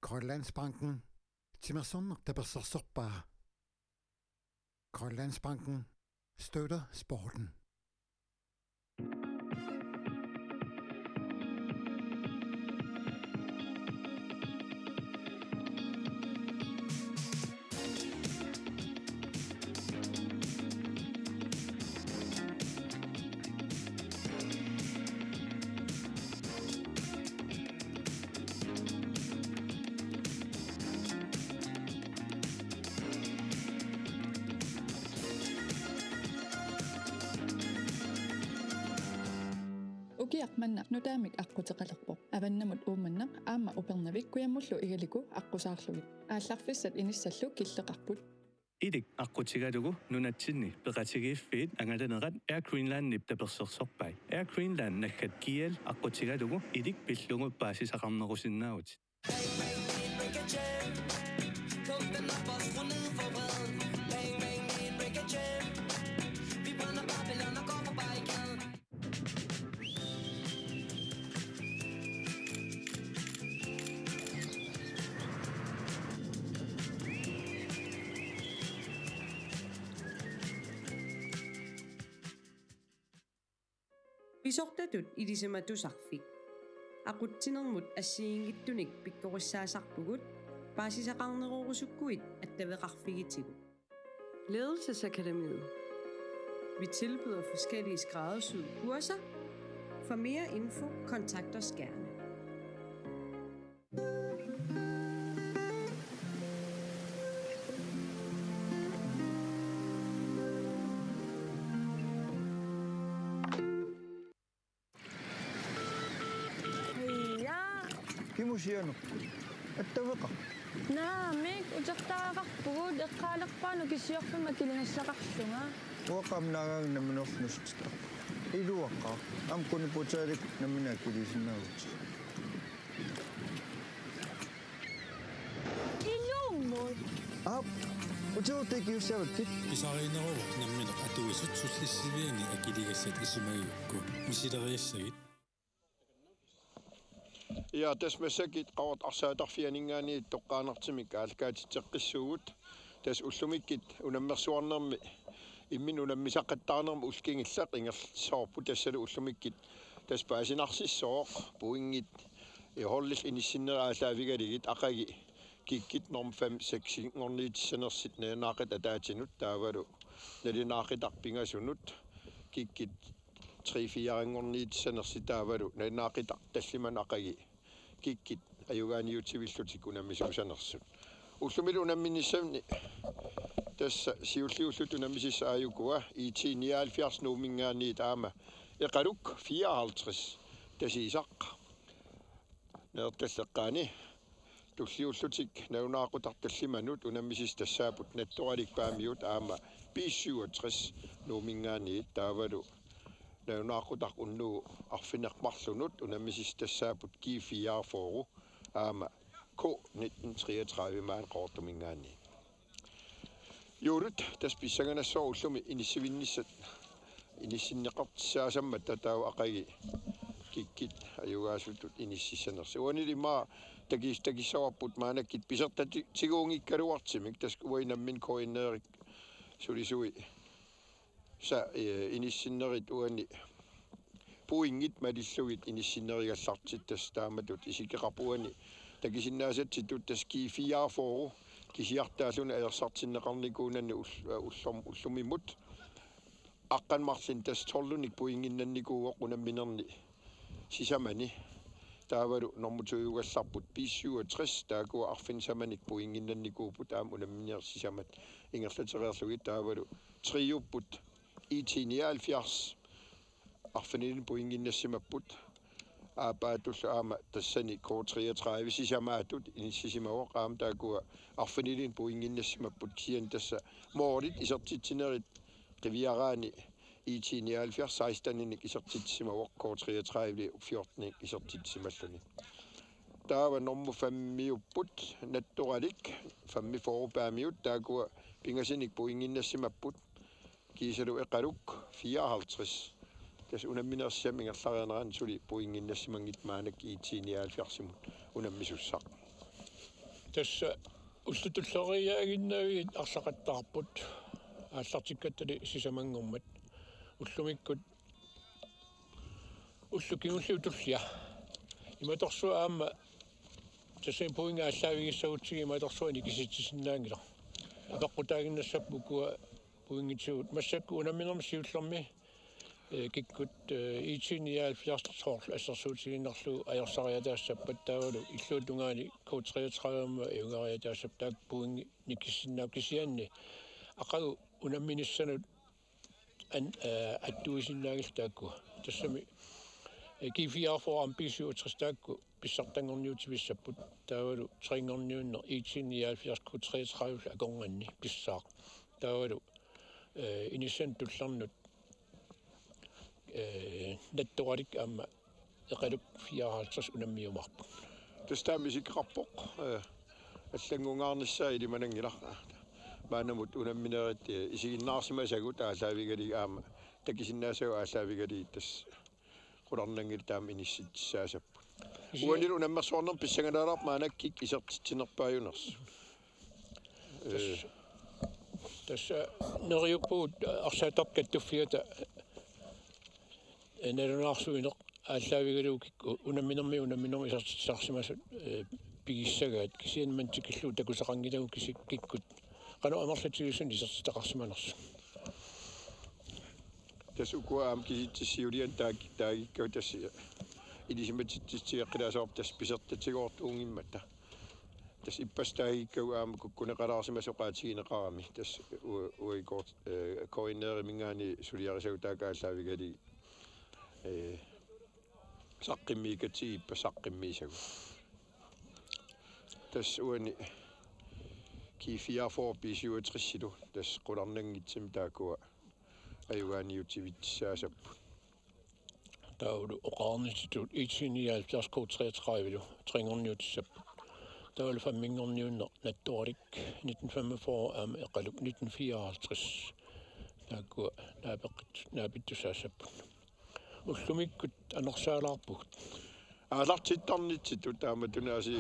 Grønlandsbanken. Simonsen, der besorgsoppar. Grønlandsbanken støtter sporten. Manna nudamik aquteqalerpo avannamut uumannaq aama upernavik kuyamullu igaliku aqusaarlugit aallarfissat inissallu killeqarput idik aqutigalugu nunatsinni peqatigiiffiit angalanerat Air Greenland nip tapersersorpai Air Greenland nakkat kial aqutigalugu idik pillungu paasisaqarnerusinnaavut Pissartatut ilisematussarfik. Aqutsinermut assiingittunik pikkorussaasarpugut paasisaqarnerorusukkuit attaveqarfigitigut. Ledelsesakademiet. Vi tilbyder forskellige skræddersyede kurser. For mere info kontakt os gerne. Kimusiano. Attavqa. Naamik utaqtaaqarpugut eqqaalerpaanu kissiorfuma kilingassaqarlunga. Waqamnaagang naminornustaq. Iluaqqa am kuniputaalik namina kilisinnaavut. Illummut. Utuutikiussavakit. Pisariineruq nammineq atuisut sullissiviani akiligassat isumagiukku misileriassagit. Ja tässä me sekin qawat arsaatarfianingaani toqqaanartimik aalkaatiteqqissugut tas ullumikit unammersuarnermi immin unammisaqattaanermi ulkingillaq ingersorpu tassalu ullumikit tas paasinarsissooq puingit ihorlill inissinneraalaavigaligit aqagi kikkit norm 5 6 ngorniitsannersit naaqit ataatinut taavalu nalinaaqitaqpingasunut kikkit 3-4 ngorniitsannersit taavalu nalinaaqitaq talliman aqagi kikkit ajugaaniutivillutik unamisuusanersut ullumilu unamminissamni tassa siulliullut unammisissa ajukua IT-79 nuumingaaniit aama eqaluk 54 tasiisaq neertalleqqaani tulliullutik naunaaqutaqtallimanut unammisis tassaaput nattoralik paamiut aama 67 nuumingaaniit taavalu naaqutaq unnu arfineqmarlunut unammisis tassaaput E-54 aama K1933 maan qortumingaani Jørgen tas pissanganassoo ullumi inissivinnissat inissinneqartissaasammat tatau aqagi kikkit ajugaasutut inississanersi uanilima takissawaput maanakkit pisertatiguungikkaluartimik tas uinammin KNR sulisui sa inissinnerit uani puingit malissugit inissinerigallartit tas taamatut isikeqarpuani takisinnaasatitut tas E-54 kisiartaaluna aersartinneqarnikuunanni ullumimut aqqanmarlin tas torlunik puinginnannikuuoq unamminerni sisamani taavalu normutuyugallarput 67 taakua arfinsamanik puinginnannikuuput aam unamminersisamat ingerlatereerlugit taavalu triupput IT-79 arfinilin puinginnassimapput aapaatulla aama tassani K33 sisamaatut inissisimawaq aam taakua arfinilin puinginnassimapput kian tassa moolit isertittinerit qiviaraani IT-79 16-inik isertitsimawaq K33 14 isertitsimalluni taava normu fammiupput nattoralik fammi forupaamiut taakua pingasinik puinginnassimapput kiisalu eqaluk 54 tas unamminersiam ingerlareneran suli puinginnassimanngit maanak IT-79 unammissussaq Tässä ullutulleriyaaginnaavit arsaqattaarput ааллартиккаттали сисамангормат уллумиккут уллукиуллиутуллиа иматорсуа аама тассаим пуинга аллаавигиссагутсиги иматорсуани киситсиннаангила апаққутаагиннассаппукуа пуингитсуут массакку унамминерми сиуллерми киккут IT-79 тоорлу ассерсуутигиннерлу аёрсариатаассаппат таавалу иллуутунгаани K33-ма иунгариатаассап таак пуинги никкиссиннаау кисианни ақагу унамминиссанут ан аттуисиннаагил таакку тассами KNR ambitiøs taakku Pissartanngorniunneq taavalu Triingorniunneq IT-79 K33 akornganni pissaaq taavalu inissan tullarnut nattuqalik aamma eqaluk 54 unammiumarpu tastaamisikrarpoq аллангунгаарнissaa илиманангила маанамут унамминерит исигиннаарсимасагут аалаавигали аама такисиннаасагу аалаавигали тас qulарнангил таама инисситсаасаппу уанил унаммерсуарнер писсаганаалаар маанаккик исертитсинерпааюнерс тасса нериуппуут арсаатаркаттуффиата энерунаарсуинеқ ааллаавигалуукикку унамминерми исертитсаарсимасут пигиссагаат кисианмантикиллуу такусақангилагу кисиккиккут qanu amarlatigusun исертитақарсиманерсу тасукуа аам киситсиулиан таагиккау тасси илисиматитсиаққилаасоор тас писертатсигоортуунгиммата тас иппастаагиккау аама куккунеқалаарсимасоқаатигинеқарами тас уикорт KNR мингаани сулиарисагу таакааллаавигали саққиммиикати иппасаққиммиисагу тас уани KNR Pissartanngorniunneq тас qulарнангитсим таакуа аюгааниутивитсаасаппу таулу Oqaluttut IT-79 K33 Triingorniunneq таулу фаммингорниуннеқ наттуарик 1945 аама эқалук 1954 таакуа наапиттусаасаппу уллумиккут анерсаалаарпугут аалартиттарнитситу таама тунааси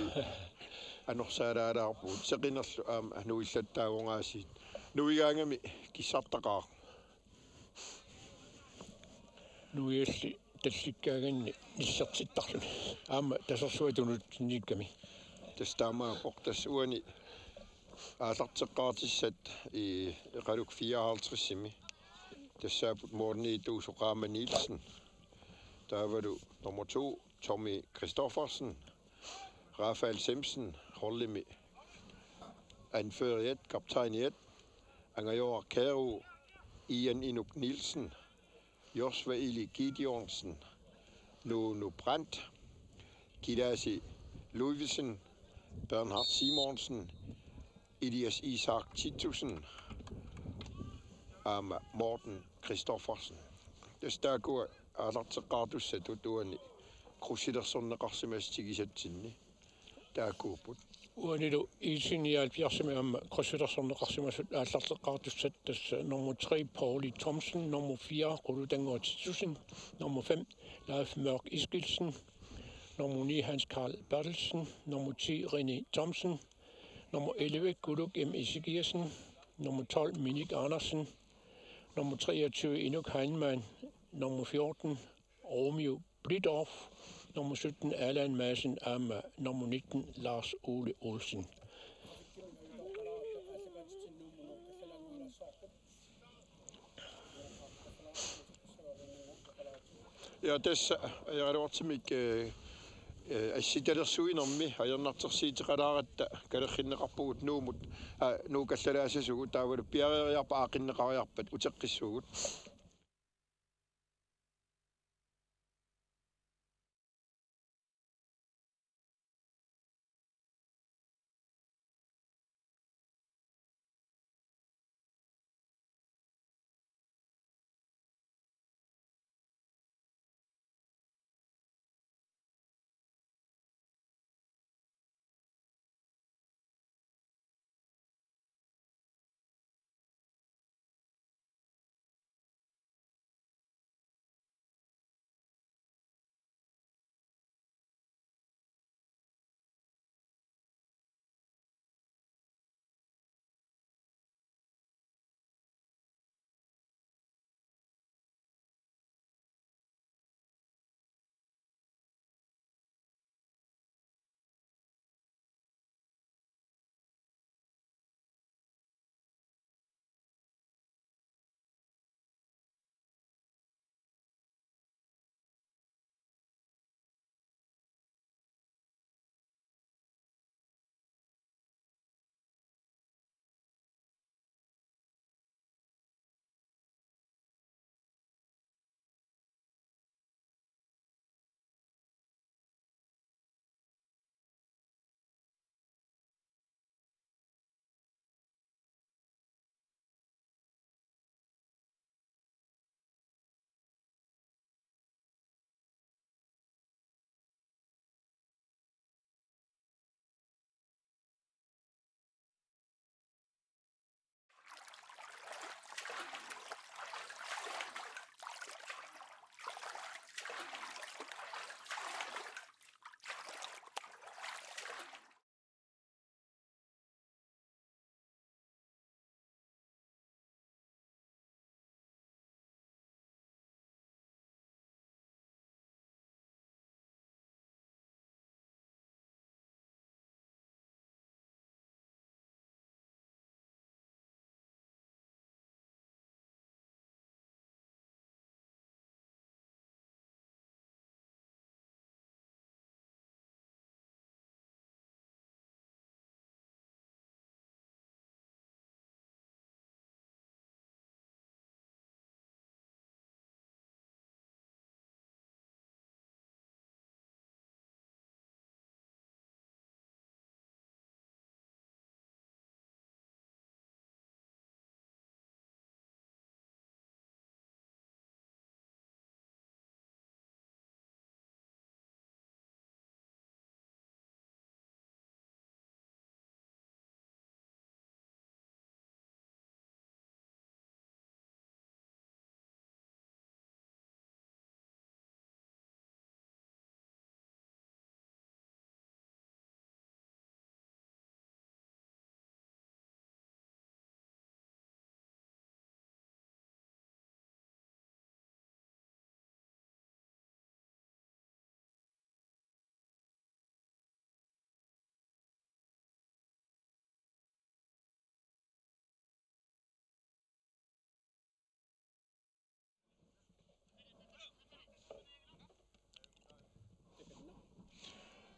анерсаалаалаарпугут сеқинерлу аама нуиллаттаагонгаасиит нуигаангами киссартақаа нуиалли талликкааганни ниссертиттарлу аама тасерсуатунут никками тастаамаа портас уани аалартеққаартиссат и эқалук 54-сими тассаапут морни туусоқаама Nielsen таавалу номер 2 Tommy Christoffersen Rafael Simpson Hollimi anfører 1 kaptajn 1 Angajor Kæru Ian Inuk Nielsen Joshua Eli Gideonsen Nuno Brandt Gidasi Ludvigsen Bernhard Simonsen Elias Isak Titusen Ama Morten Christoffersen Testaakuwa aalarteqqaartussatu tuani krusilersorneqarsimastigisatsinni taakuuput уанилу IT-79 аама кроссилерсорнеқарсимасут ааллартеққаартуссат тасса номер 3 Pauli Thomsen номер 4 Oqaluttut номер 5 Leif Mørk Iskildsen nummer 9 Hans Karl Bertelsen, nummer 10 René Thomsen, nummer 11 Guluk M. Isikkamik, nummer 12 Minik Andersen, nummer 23 Inuk Heinemann, nummer 14 Romeo Blidorf, nummer 17 Allan Madsen Amma, nummer 19 Lars Ole Olsen. Ja, tässä ajaruotsimik асситалерсуинерми аернартерсиитеқалааратта калерхиннеқарпугут нуумут нуукаллалаасасугу таавалу пиарериарпа аақиннеқариарпат утеққиссуугут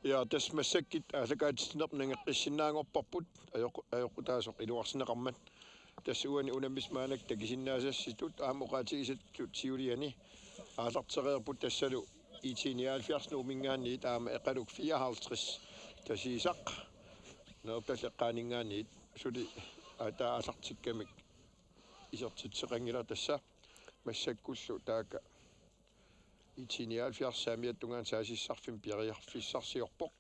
Ja, tässä mä sekin, se kaitsisnap qissinnaangorparput ajoqutaasoq iluarsineqarmat tässä uani unamismaanak takisinnaasasitut aamoqaatigisatut siuliani aalartereerput tassalu IT-79 nuumingaanniit aama eqaluk 54 tasiisaq neertalleqqaaningaanniit suli aataa aalartikkamik isertitseqangila tassa massakkullu taaka IT-79 saamiattungaan saasissarfim piariarfissarsiorpoq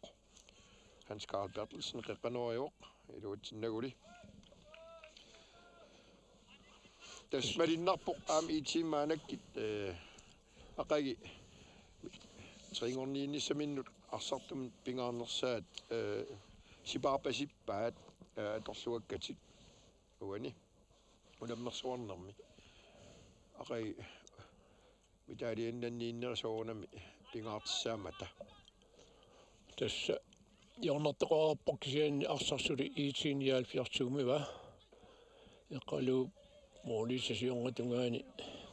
Hans Carl Bertelsen qeqqanoriuq iluutsinnaguli tasmalinnarpoq aam IT-maanakkit aqagi Tringorniunnisaminnut arsartum pingaarnersaat sipaarpasippaat atorluakkatik uani unammersuarnermi aqagi mitaliannanniinnersoornami pingaartissaamata tässä jornerteqorporkisianni arsarsuli IT-79 eqalu moolisasiorngatungaani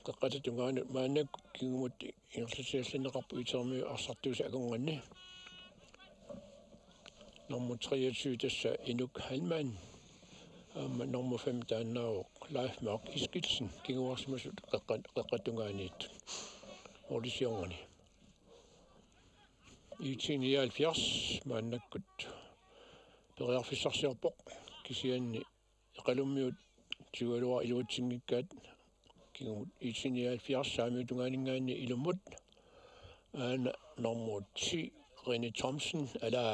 qaqqatatungaani maannak kingumut ingerlasiallanneqarpu itermi arsartuusa akunganni nummer 23 tässä Inuk Halman nummer 5 taannaawoq Leifmark Iskitsen kinguarsimasut qaqqatungaaniit oolisiorngani IT-79 maannakkut periarfissarsiorpoq kisianni eqalummiut tualua iluutsinngikkaat kingumut IT-79 saamiutungaaninggaanni ilumut aana nummer 10 René Thomsen ala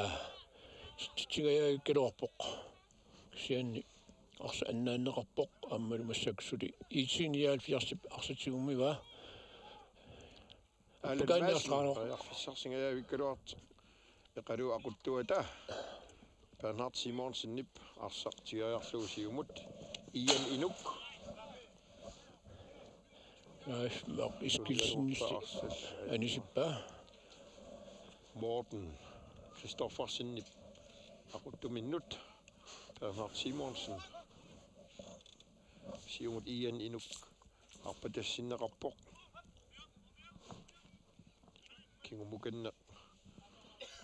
tigayagikkaluarpoq kisianni arsa annaanneqarpoq ammalumassaksuli IT-79 arsatigumiva Fissarsingayavikkaluart eqalu aquttuata Bernhard Simonsen nip arsartigajarluusiumut Ian Inuk Leifmark Iskitsen anisippa Morten Christoffersen nip aquttuminnut Bernhard Simonsen siumut Ian Inuk arpatassinneqarpoq kingumukanne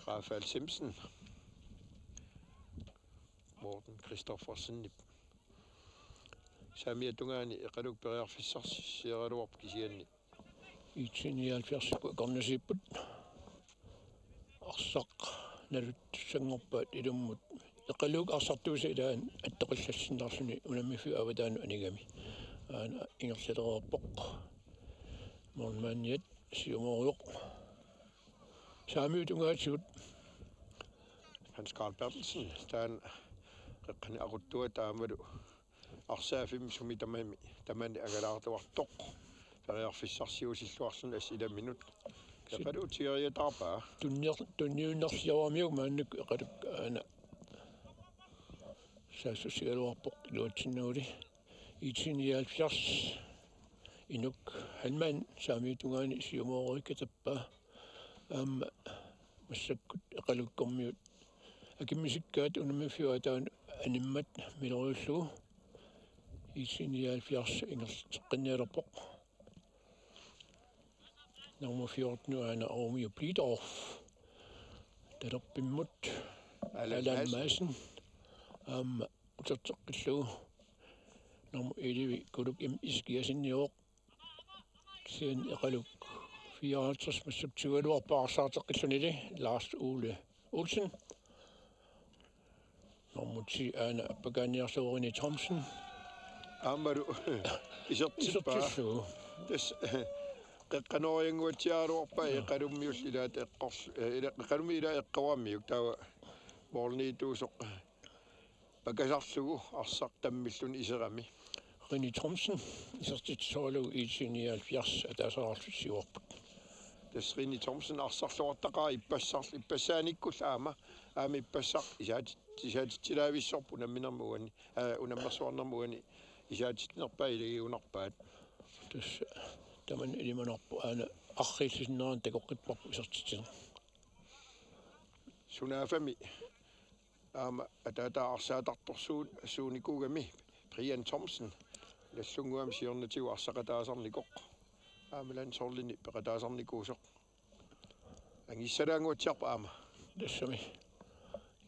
Rafael Simpson Morten Christoffersen nip saamiatungaani eqaluk periarfissarsieraluarp kisianni IT-79 kornasiipput arsaq naluttussangorpaat ilummut eqaluk arsartuusa ilaan atteqillassinnarsuni unammifu avataanu anigami aana ingerlalererpoq mornmaanniat siumoriuq saamiutungaatigut Hans Carl Bertelsen taan qeqqani aquttuata aamalu arsaafim sumi tamani agalaartuartoq periarfissarsiusilluarsun assilaminut eqalu tieriatarpaa tunniunnersiavamiu maannuk eqaluk aana saassusigaluarpoq iluatsinnauli IT-79 Inuk Halman saamiutungaani siumorikatappaa aamma massakkut eqalukkormiut akimmisikkaat unammifiuataun animmat mileriullugu IT-79 ingerteqqinnialerpoq nummer 14 aana Romeo Blidorf talerpimmut Allan Madsen aamma uterteqqillugu nummer 11 kuluk iskiasinniuoq kisian eqaluk 54 massuktualuarpaarsaarteqqillunili Lars Ole Olsen nummer 10 aana appagaaniarluurini Thomsen aamalu isertippaa tas qeqqanorianguatiaaruarpa eqalummiullilaat eqqalummi ila eqqawammiuk tawa morniituusoq pakasarlugu arsartammillun iserami René Thomsen isertitsoorlugu IT-79 ataasararlussiuarput tas René Thomsen arsarluartaqaa ippassaanikkulaama aami ippassaq isaatittilaavissorpu unamminermuani unammersuarnermuani isaatitnerpaa ilagiunarpaat tas taman ilimanerpu aana arrillissinneran takoqqipparpu isertitiner sunaafami aama ataata arsaatartorsuun suunikugami Brian Thomsen lallunguam siornatiu arsaqataasarnikoq aamalan sorlini peqataasarnikuusoq angissalaanguatiarpa aama tässä me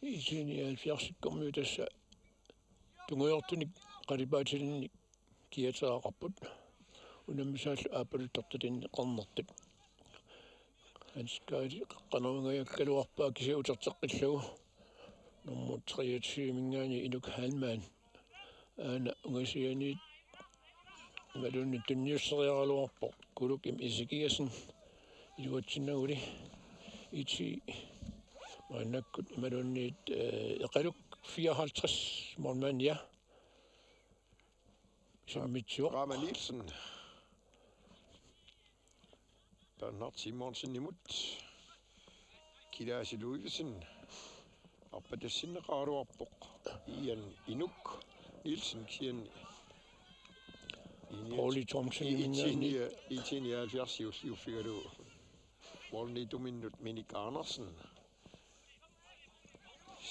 IT-79 kommer tässä tungoyortunik qaripaatilini kiatsaaqarput unammisaal aapaluttortatin qarnertik hanskaali qanavangayakkaluarpaa kisiuterteqqillugu nummer 23 mingaani inuk halmaan aana ungasianiit malunni tunniusseriaraluarpo kuluk im isikiasen iluatsinaguli iti maanakkut malunniit eqaluk 54 morman ja simmitsuo Rama Nielsen Bernhard Simonsen imut Kalaallit Luivisen Arpatassinneqaaruarpoq Ian Inuk Nielsen kien Oli Thomsen IT-79 jufigalu Molnituminnut Minik Andersen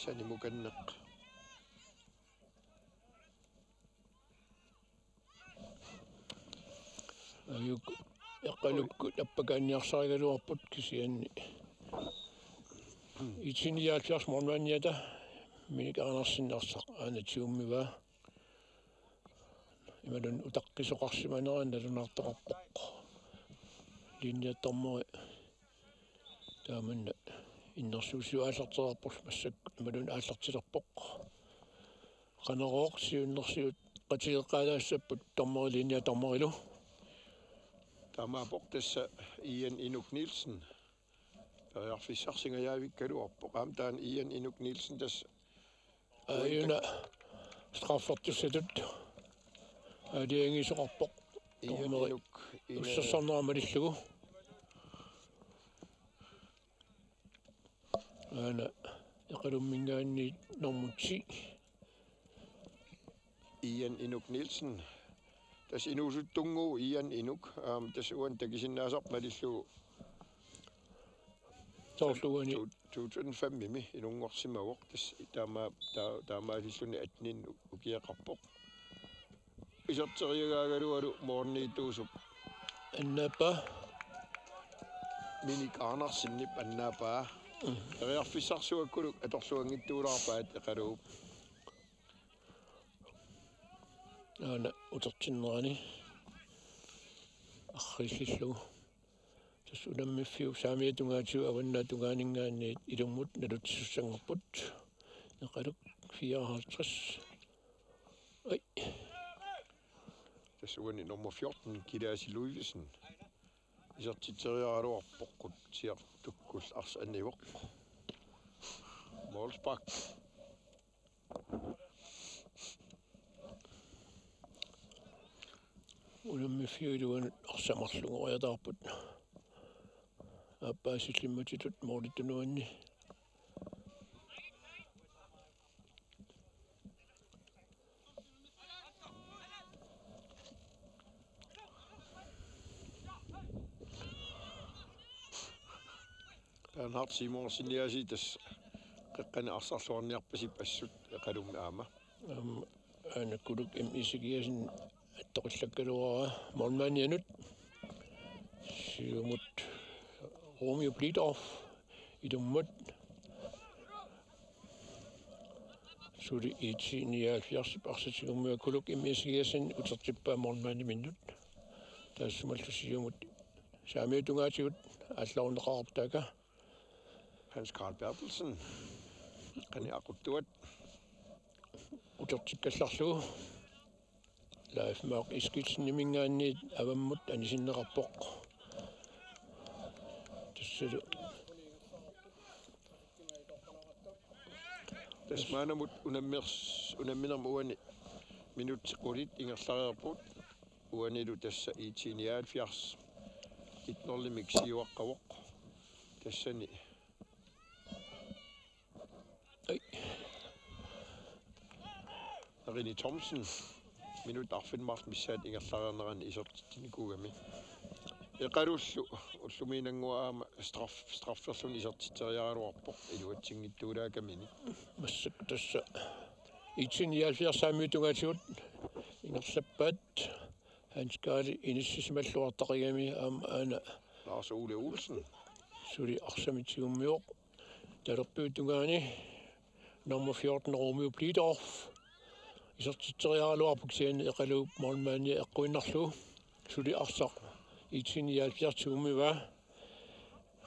Sanimukanneq ayuk eqqalukkut appakaanniarsarigaluarput kisianni IT-79 mormanniata Minik Andersen aana tiummiva imalun utaqqisoqarsimaneran nalunartoqarpoq linniattormori taamanna innersuusiu aallarterarpul massak imalun aallartilerpoq qanerooq siunnersiut qatigeqqaalaassapпут tormori linniatormorilu Tamaapok tässä Ian Inuk Nielsen Fissartanngorniunneq qaamtaan Ian Inuk Nielsen tässä ayuna straffortusatut adiangisoqarpoq tormori ussarneramarillugu aana eqalummingaanni normutsi Ian Inuk Nielsen tässä inusuttungu Ian Inuk tässä uan takisinnaasarmalillu torluani 2005 mimi inungorsimagoq tässä taamaalilluni atnin ukiaqarpoq iserteriagaagalualu moorniituusup annapa Minik Andersennip annaapaa eriarfissarsuakkuluk atorluangittuulaarpaat eqaluup aana utertinnerani arrillillugu tas unammifiu saamiatungaatigu avannaatungaaningaanniit ilummut nalutissussangorput eqaluk 54 ai tässä uani nummer 14 Kalaallit Luivisen isertiteriaraluarpoqqut siartukkul arsaannivoq målspark unammifiu iluan arsamarlungoriataarput appaassillimmatitut moorlitunuanni Bernhard Simonsen tässä qaqqana Arsaalluniarpasip assut eqalummi aama aana kuluk im isikiasen attoqillakkaluaraa mormannianut siumut Romeo Blidorf ilummut suli IT-79 arsatigimmua kuluk im isikiasen utertippaa mormanniminut taassumallu siumut saamiatungaatigut aallarunneqartartaaka Hans Karl Bertelsen qani aquttuat utertikkallarlugu laifmaaq iskitsinnimingaanniit avammut anisinneqarpoq tassulu tasmaanamut unamminerma uani minutsequlit ingerlariarput uanilu tässä IT-79 itnorlimik siuaqqavoq tassani ai Rini Thomsen minut arfinmars missaat ingerlariarnerani isertittinikugami eqalullu ullumiinanguaama strafferlun isertiteriaraluarpoq iluatsingittuulaakamini massak tassa IT-79 saamiutungaatigut ingerlappaat hanskaali inississimalluartaqigami aana Lars Ole Olsen suli arsamitsigummiuq Talorpuutungaani nummer 14 Romeo Blidorf. Isartiteriaaluarpuksiani eqaluup mormaani eqquinnarlu suli arsaq 1979 tuumiva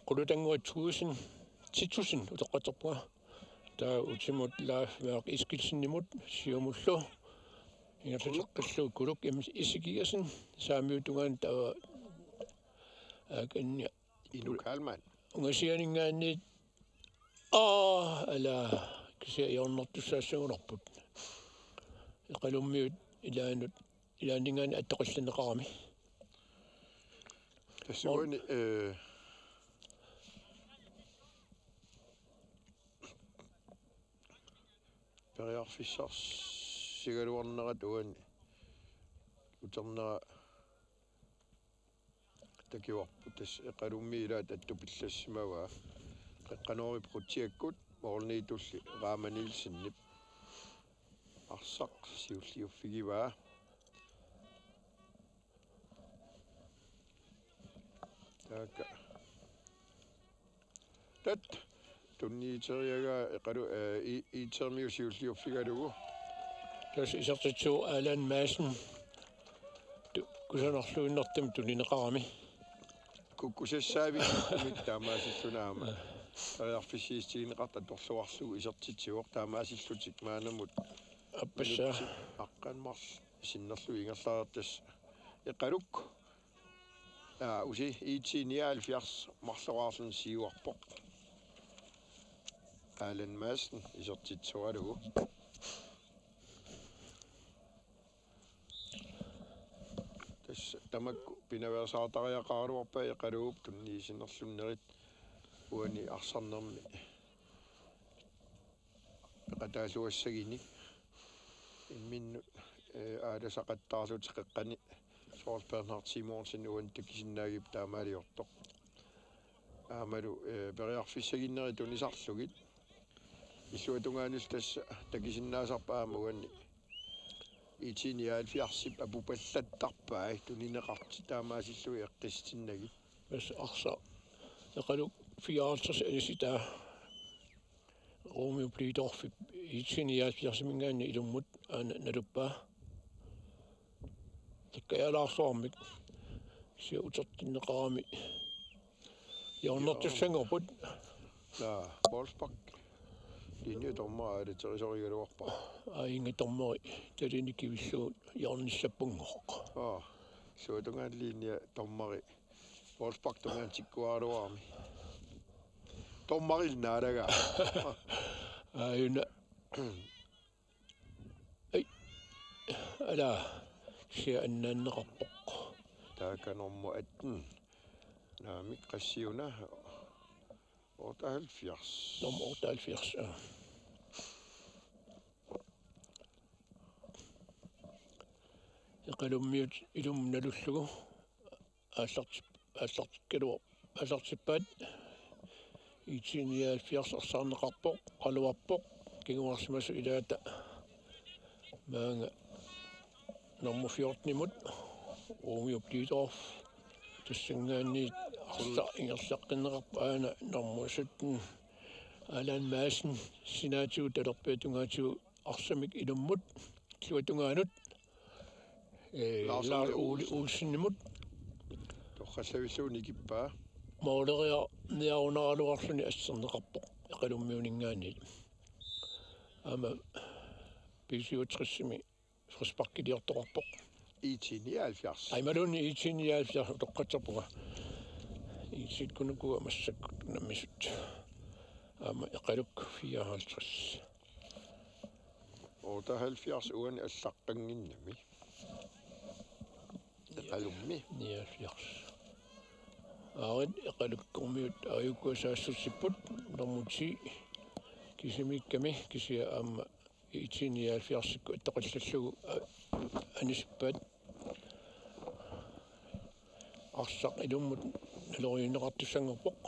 Oqaluttut 1000 utoqqaterpua taa utimut laafmeaq iskilsinnimut siumullu ingerluteqqillu kuluk Isikkamik saamiutungaan taa akanni Inukalman ungasianingaanni ala kisia iornertussaassugunerput eqalummiut ilaaningaani attaqallineqarami tassuani periarfissars sigaluarnerat uani uternera takiuarpu tas eqalummi ilaat attupillassimava eqqanorip qutiakkut morniitulli raamanilsinnip arsaq siulliuffigivaa taaka tat tunniiteriaga eqalu iitermiu siulliuffigalugu tas isartitsuu Alan Madsen kusanerluinnertam tulineqarami kukkusassaavi mittaamaasillунаама ariarfissiistigineqarta torluarlugu isertitsiuor taamaasилlutik maanamut appassa aqqanmars sinnerlu ingerlaartas eqaluk usi IT-79 marluaarlun siuarpoq Alan Madsen isertitsualugu tas tamakku pinaversaatariaqaaruarpa eqaluup tunniisinnerlunnerit uani arsarnermi eqataaluassagini imminnu aalasaqattaarlut qeqqani Bernhard Simonsen uan takisinnaagip taamaaliortoq aamalu periarfissaginneri tunisarlugit illuatungaanus tassa takisinnaasarpa aamaguanni IT-79 apupallattarpaa tunineqarti taamaasillui eqqistinnagi bas arsa eqaluk 54 anisitaa Romeo Blidorf IT-79 mingaanni ilummut aana naluppaa takkaalaarluarmik sia utertinneqarami iornertussangerput Wolfsburg linje dommer er det territorialuarpa inga tommeri talinikkivilluut iornissappungoq suutungaan linje dommeri Wolfsburg tungaan tikkuaaluarmi dommeril naalaga ayuna ai ala sia annaanneqarpoq taakanormu atten naamik qassiuna 78 nummer 78 eqalummiut ilumnalullugu aallartikkalup IT-79 arsaarneqarpoq qaluarpoq kinguarsimasu ilaata maanga nummer 14 imut Romeo Blidorf tassangaanni arsa ingersaqqinneqarpa aana nummer 17 Alan Madsen sinaatigu talerpiatungaatigu arsamik ilummut luatungaanut Lars Olsen-nimut toqqallavilluuni kippaa mauleria niarunaraluarluni asserneqarpoq eqalummiuningaani ama pisiutrissimi frisparkiliortoqarpoq IT-79 aimaluni IT-79 toqqaterpuga isikkunuku massakkut nammisut ama eqaluk 54 78 uani allaqqanginnami eqalummi 79 aarit eqalukkormiut ayukkuasaassutiput normuti kisimikkami kisia amma IT-79 attaqallallugu anisippat arsaq ilummut naloriinneqartussangerpoq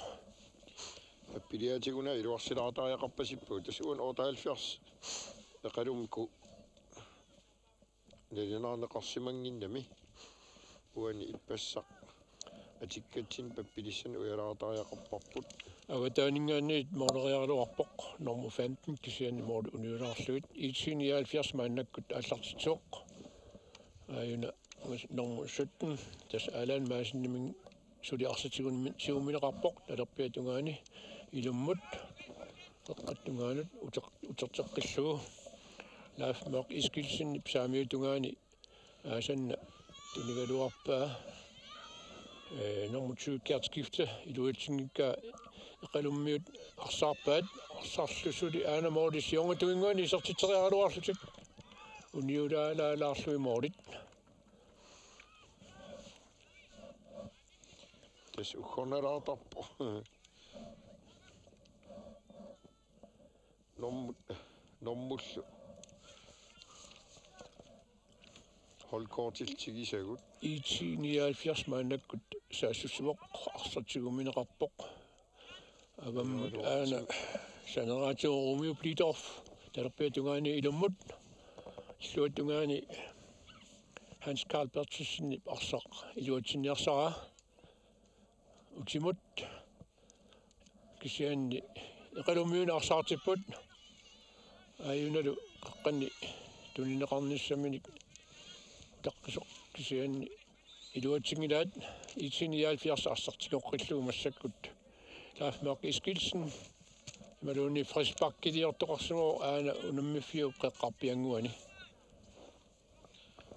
appiliatiguna iluarsilaartariaqarpasippu tasuun 78 eqalumku nalinaarneqarsimanginnami uani ippassaq atikkatsin pappilissan uyalaartariaqarparput Og døgningernet modereruarpoq nummer 15 kisian mod unionarlut. IT-79 mandakut allartituq. Ayuna nummer 17 das Allan Madsen min sudi arsatigun siuminaqarpoq talerpiatungani ilummut eqqattungaanut uterteqqillugu laafmeq iskilsinni psaamiutungani aasanna tunigaluarpaa nummer 20 kærtskifte iluitsingikka eqalummiut arsaarpaat arsarlusuli aanamoodis jongatungani isertiterialuarlutik uniulaalaalaarlui moodit das ukhoneraartarpo nommullu holkortiltigisagut IT-79 maanakkut saassusuvoq arsatigumineqarpoq avammut aana saneraatiorumio Blidorf talerpiatungani ilummut illuatungani Hans Karl Bertelsen arsaq iluatinniarsara utimut kisianni eqalumiuna arsaartipput ayunalu qaqqanni tulineqarnissaminik taqqisuq kisianni iluatingilaat IT-79 arsartikoqqilluu massakkut laafmeq iskilsen maluni friskpakkiliortoqarsumo aana unammifiu qeqqarpianguani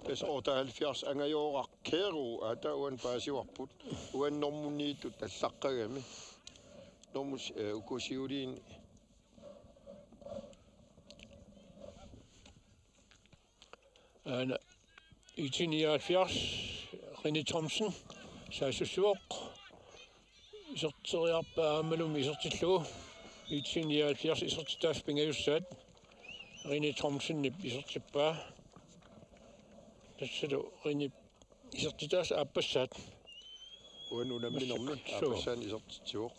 das 78 angajoraqkeeru ata uan paasiuarput uan normuniitut allaqqagami normus ukusiuliin aana IT-79 René Thomsen saassusuoq iserteriarpaamalum isertillugu IT-79 isertitaas pingajussaat René Thomsen isertippaa tassalo René isertitaas aappassaat uan unamminormi aappassaat isertitsuoq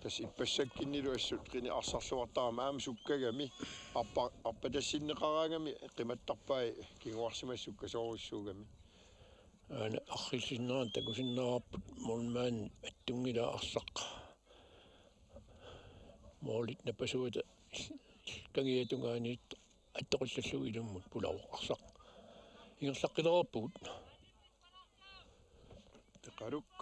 tas ippassakkinilu assut René arsarluartarama aam sukkagami arpatassinneqaraangami qimattarpai kinguarsimassukkasoorussuugami aana arrilsinneraan takusinnerarput mulmaan attungila arsaq moolit napasuuta kangiatungaaniit attoqillallu ilummut pulavu arsaq ingerlaqqilererpuut teqaluk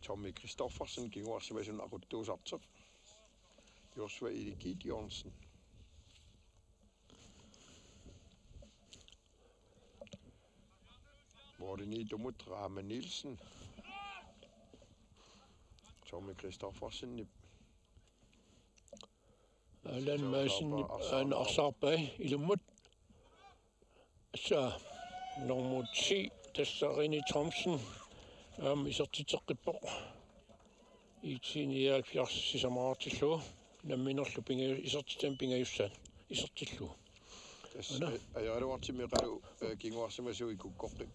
Tommy Kristoffersen kinguarsimasun aquttuusarteq Joshua Elikit Jørgensen Morten Idumut Rame Nielsen Tommy Kristoffersen Allan Madsen an arsaarpai ilummut assa nummer 10 tassa René Thomsen isertiteqqippoq IT-79 sisamaraartillu namminerlu pinga isertitam pingajussaat isertillu ajaaluartimi qalu kinguarsimasui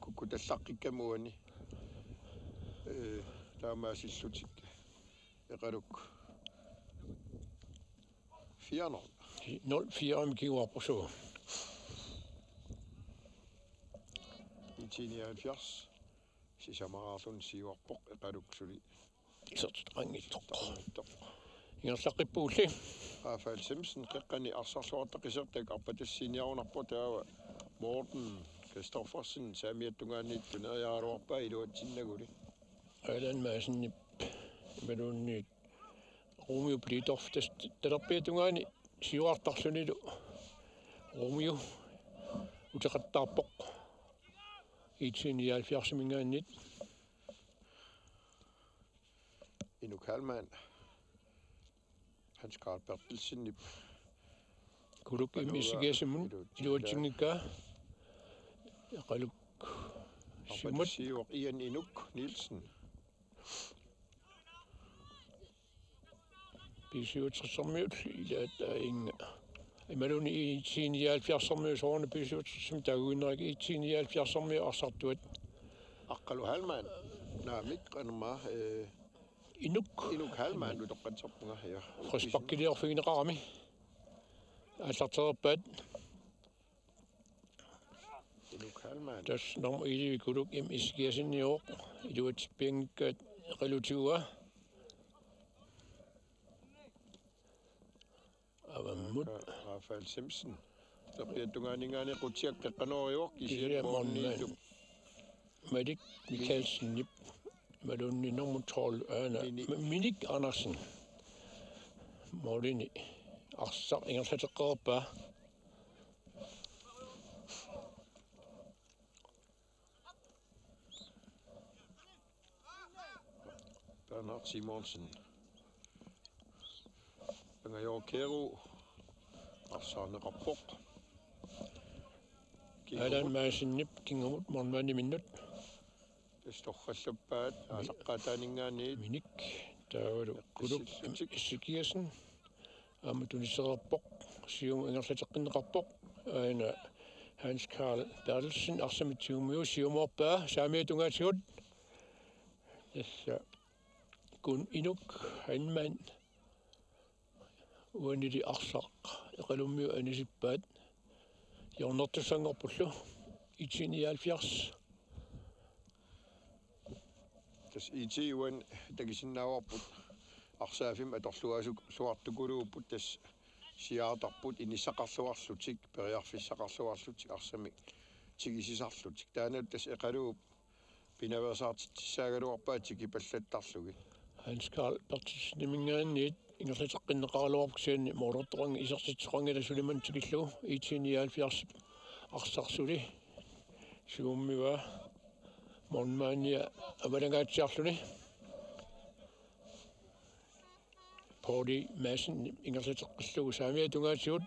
kukkutallaqqikkamuani taamaasillutik eqaluk 04 kinguarpusu IT-79 sisamaraarlun siuarpoq eqaluksuli isertitqangittoq ingerlaqippuulli Rafael Simsen qeqqani arsarluartaqisertak arpatassiiniarunarpu taawa Morten Kristoffersen saamiattungaanniit tuneriaaruarpaa iluatsinnaguli Allan Madsen malunniit Romeo Blidorf talerpiatungaani siuartarlunilu Romeo uteqattaarpoq IT-79 mingaannit Inuk Halman Hans Karl Bertelsen kuluk imisigaasimun iluatsingikkaa eqaluk simut siuq Ian Inuk Nielsen pisiutrissarmiut ilaata inga imaluni IT-79 soorna pisiutrissam taguinneraki IT-79 arsartuat aqqalu Halman naamik qanma Inuk Halman utoqqatsarpunga ja friskpakkiliorfigineqarami аллартерпаат Inuk Halman tas nom ili kuluk im iskiasinniuq iluatippiangikkaat Oqalutua. Avamut. Rafael Simpson. Der bliver tunganingane qutiak keqqanoriuaq kisiat morniillup. Madik Mikkelsen nip. Malunni normutol ana. Minik Andersen. Molini. Arsaq ingersateqarpa. Bernhard Simonsen. Pangajorkeru. Arsaalluni. Alan Maasin kingamut mormani minut. Storqalluppaat asaqqaataaningaaniit Minik taavalu kuluk Isikkamik amatunissererpoq sium ingerlateqqinneqarpoq aina Hans Karl Bertelsen arsamitiumiu siumorpaa saamiatungaatigut tassa kun inuk hanman uanili arsaq eqalummiu anisippaat jornertussanngorpullu IT-79 tas IT-uan takisinnaavарput arsaafim atorluasuk suartukuluupput tas siaatarput inissaqarluarlutik periarfissaqarluarlutik arsamik tigisisarlutik taanat tas eqaluup pinaversaartissaaгаluarpaat kipallattarlugi Hans Karl Bertelsen nimingaanniit ingerlateqqinneqaraluarpuksianni moortortorang isertitsoqangila suliman tikillu IT-79 arsarsuli suummiwa mormaania avalangaatsiarluni Pauli Madsen ingerlateqqillugu saamiatungaatigut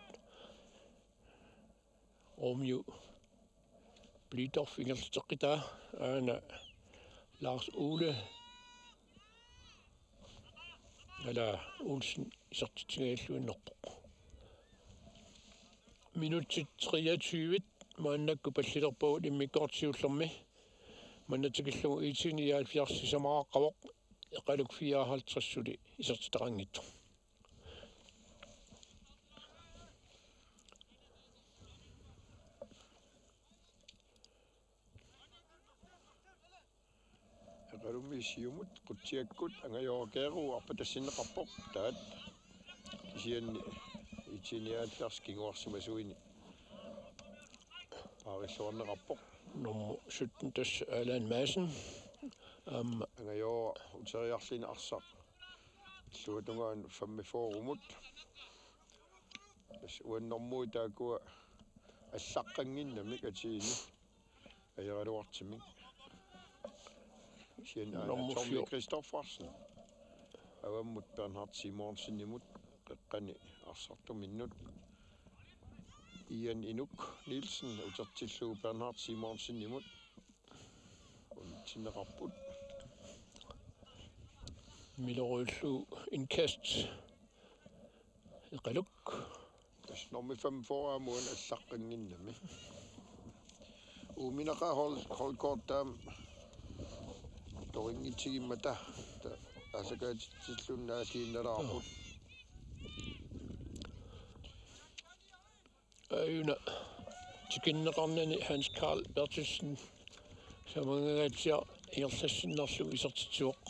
Romeo Blidorf ingerlateqqitaa aana Lars Ole ala Olsen isertitsingailluinnerpoq minutit 23 maannakku pallilerpagut immikkortiullermi mannatikillugu IT-79 isamaraqqavoq eqaluk 54-suli isertitaqangittu eqalummi siumut qutiakkut angajorkeeru arpatassinneqarpoq taat kisianni IT-79 kinguarsimasuini paarilluarneqarpoq nummer 17 tas Alan Madsen angajor uteriarlina arsaq illuutungaan 45 umut tas uannormui taakua allaqqanginnamik atiini ajeraluartimik sien Tommy Christoffersen avammut Bernhard Simonsen imut qeqqani arsartuminnut Ian Inuk Nielsen utertillugu Bernhard Simonsen imut untinneqarput Millerullu indkast eqaluk tas nummer 45 amuan allaqqanginnami uminaqa holkortaam toringitigimmata asakaatillunnaaliinnalarput ayuna tikinneqarnani Hans Karl Bertelsen samangagaatsia igerlassinnerlu isertitsuoq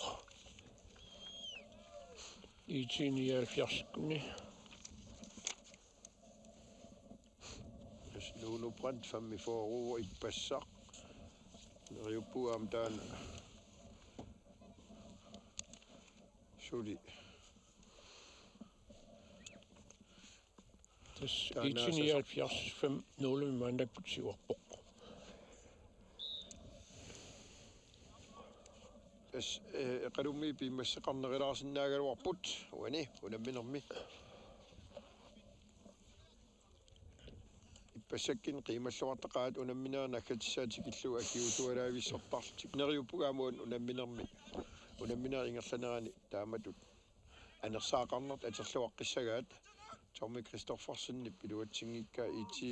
IT-79 tas nuunu brand 45 ippassaq neriuppuam taan suli tas IT-79 5-0 mandakputsiuarpoq tas eqalummi piimmasseqarnerilaarsinnaagaluarput uani unamminermi иппассаккин қималлуартақаат унамминерна аккатиссаатикиллу акиутуалаависсертарлутик нериуппугаамуун унамминерми унамминер ингерланерани тааматут анерсаақарнерт атерлуаққиссагаат Tommy Christoffersen пилуатсингикка ити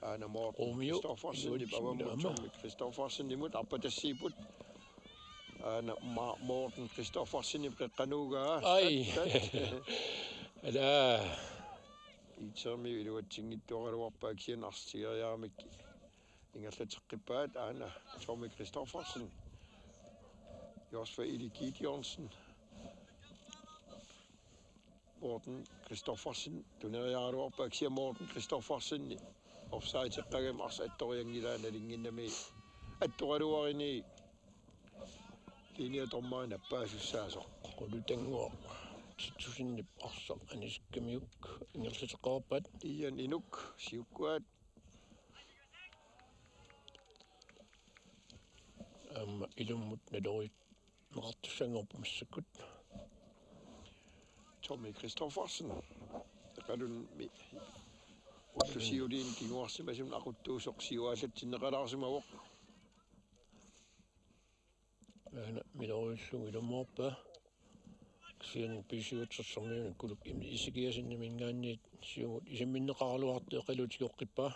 аанамоо Christoffersen аваммут Tommy Christoffersen имут арпатассиипут аана Morten Christoffersen иққануугаа ай ала итсерми илуатсингиттуаралуарпаа киан арстигериарамикки ингерлатеққиппаат аана Tommy Christoffersen Jørgen for Jørgensen. Morten Kristoffersen. Tuneriaruar paksia Morten Kristoffersen. Offside teqqagam ars attoriangilaana linginnami. Attoraluarini. Linja tommaina pääsysääso. Oqaluttut tusinnip arsa Isikkamik ingerliteqarpat ian inuk siukkuat ilummut nalorit neqartussangorpumassakut Tommy Kristoffersen qalun mi ullusiuliin kinguarsimasum aquttuusoq siuaallatsinneqalaarsimavoq ana milorullugu ilummoorpa Sian pisiutsersormiun kuluk isikiasinnamingaanniit siungut isimminneqarluartu eqalutigoqqippa